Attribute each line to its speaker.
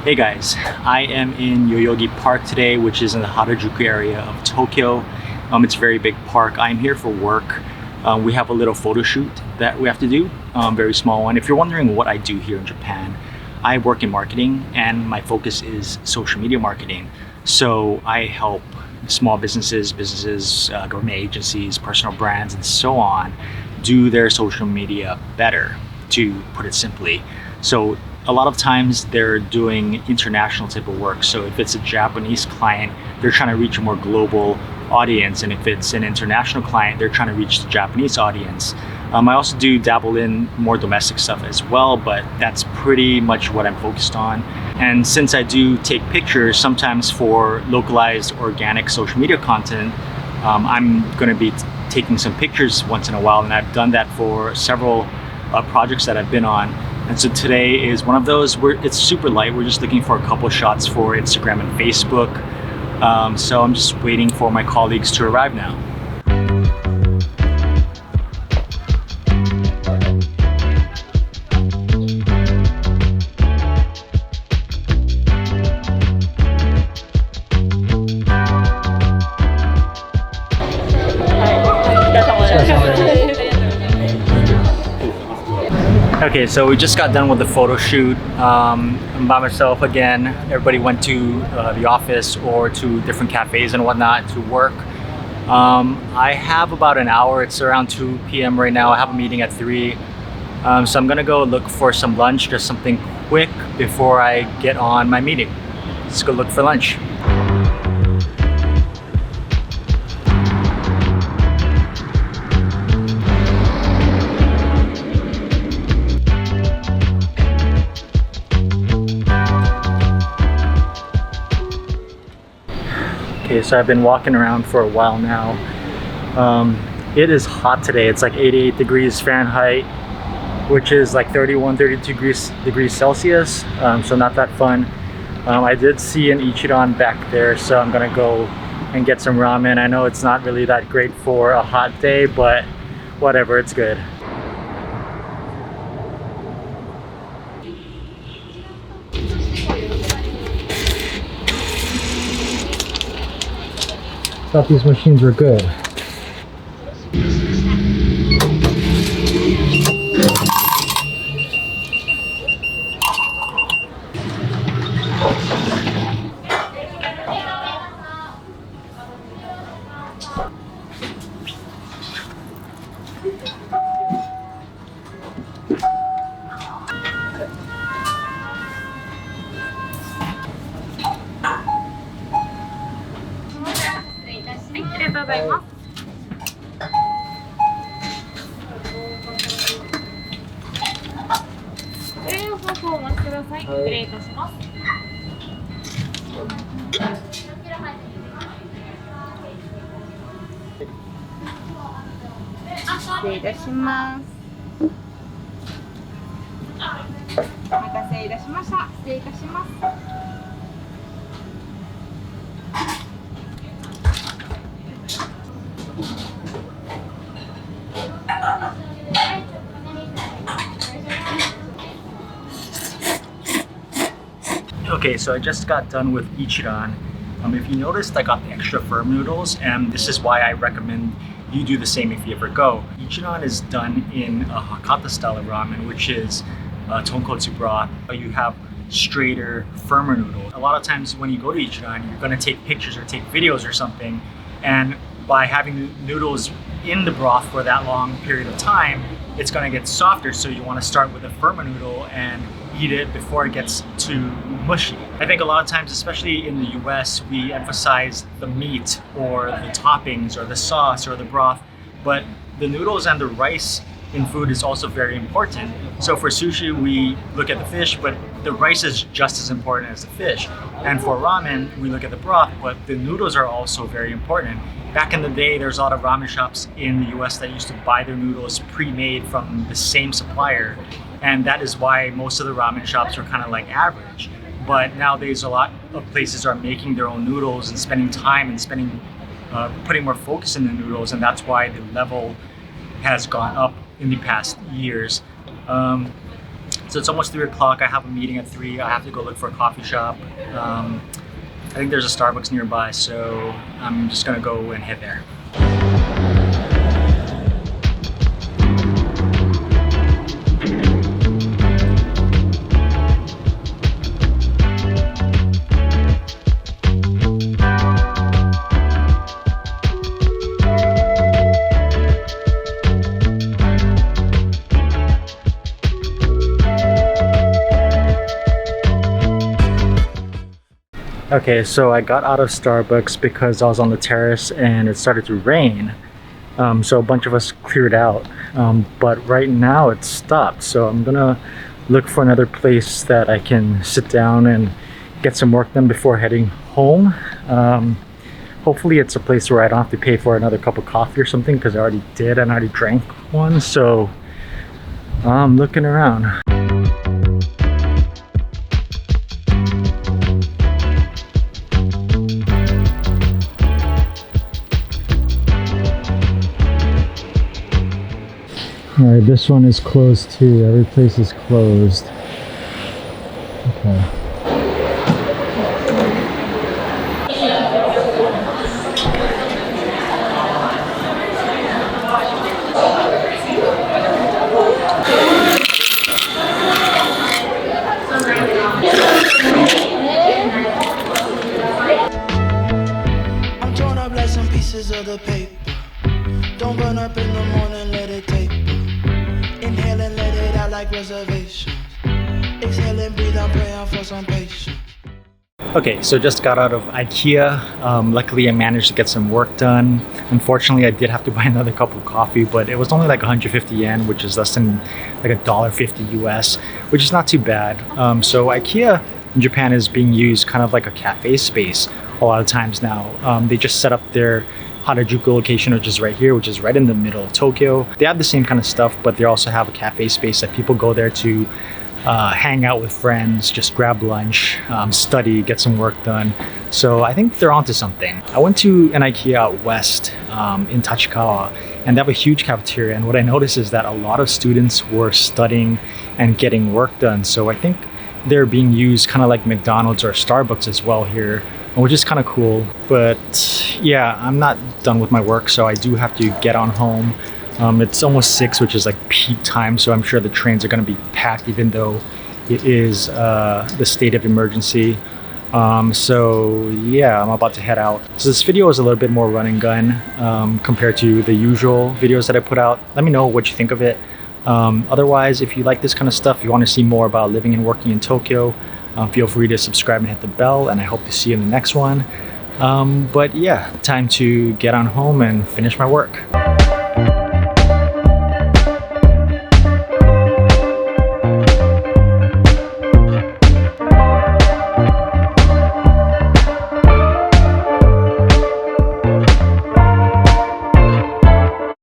Speaker 1: Hey guys, I am in Yoyogi Park today, which is in the Harajuku area of Tokyo. It's a very big park. I'm here for work. We have a little photo shoot that we have to do, very small one. If you're wondering what I do here in Japan, I work in marketing and my focus is social media marketing. So I help small businesses, government agencies, personal brands, and so on do their social media better, to put it simply. So a lot of times they're doing international type of work. So if it's a Japanese client, they're trying to reach a more global audience. And if it's an international client, they're trying to reach the Japanese audience. I also do dabble in more domestic stuff as well, but that's pretty much what I'm focused on. And since I do take pictures sometimes for localized organic social media content, I'm going to be taking some pictures once in a while. And I've done that for several projects that I've been on. And so today is one of those. It's super light. We're just looking for a couple shots for Instagram and Facebook. So I'm just waiting for my colleagues to arrive now. Okay, so we just got done with the photo shoot. I'm by myself again. Everybody went to the office or to different cafes and whatnot to work. I have about an hour. It's around 2 p.m. right now. I have a meeting at 3. So I'm gonna go look for some lunch, just something quick before I get on my meeting. Let's go look for lunch. Okay, so I've been walking around for a while now. It is hot today. It's like 88 degrees Fahrenheit, which is like 32 degrees Celsius. So not that fun. I did see an Ichiran back there, so I'm gonna go and get some ramen. I know it's not really that great for a hot day, but whatever, it's good. Thought these machines were good. Okay, so I just got done with Ichiran. If you noticed, I got the extra firm noodles, and this is why I recommend you do the same if you ever go. Ichiran is done in a Hakata style of ramen, which is tonkotsu broth. You have straighter, firmer noodles. A lot of times when you go to Ichiran, you're gonna take pictures or take videos or something, and by having noodles in the broth for that long period of time, it's gonna get softer. So you wanna start with a firmer noodle and eat it before it gets too mushy. I think a lot of times, especially in the US, we emphasize the meat or the toppings or the sauce or the broth, but the noodles and the rice in food is also very important. So for sushi, we look at the fish, but the rice is just as important as the fish. And for ramen, we look at the broth, but the noodles are also very important. Back in the day, there's a lot of ramen shops in the US that used to buy their noodles pre-made from the same supplier. And that is why most of the ramen shops are kind of like average. But nowadays, a lot of places are making their own noodles and spending time and putting more focus in the noodles, and that's why the level has gone up in the past years. So it's almost 3 o'clock. I have a meeting at 3. I have to go look for a coffee shop. I think there's a Starbucks nearby, so I'm just gonna go and head there. Okay, so I got out of Starbucks because I was on the terrace and it started to rain. So a bunch of us cleared out. But right now it's stopped. So I'm gonna look for another place that I can sit down and get some work done before heading home. Hopefully it's a place where I don't have to pay for another cup of coffee or something, because I already did and I already drank one. So I'm looking around. Alright, this one is closed too. Every place is closed. Okay.
Speaker 2: I'm torn up like some pieces of the paper. Don't burn up in the morning, let it taper. Inhale and let it out like reservations. Exhale and breathe, I'm praying for some patience.
Speaker 1: Okay, so just got out of Ikea. Luckily I managed to get some work done. Unfortunately, I did have to buy another cup of coffee, but it was only like 150 yen, which is less than like $1.50 US, which is not too bad. So Ikea in Japan is being used kind of like a cafe space a lot of times now. They just set up their Harajuku location, which is right here, which is right in the middle of Tokyo. They have the same kind of stuff, but they also have a cafe space that people go there to hang out with friends, just grab lunch, study, get some work done. So I think they're onto something. I went to an Ikea out west in Tachikawa, and they have a huge cafeteria. And what I noticed is that a lot of students were studying and getting work done. So I think they're being used kind of like McDonald's or Starbucks as well here, which is kind of cool. But yeah, I'm not done with my work, so I do have to get on home. It's almost 6, which is like peak time, so I'm sure the trains are going to be packed even though it is the state of emergency. So yeah, I'm about to head out. So this video is a little bit more run and gun compared to the usual videos that I put out. Let me know what you think of it. Otherwise, if you like this kind of stuff, you want to see more about living and working in Tokyo, feel free to subscribe and hit the bell, and I hope to see you in the next one. But yeah, time to get on home and finish my work.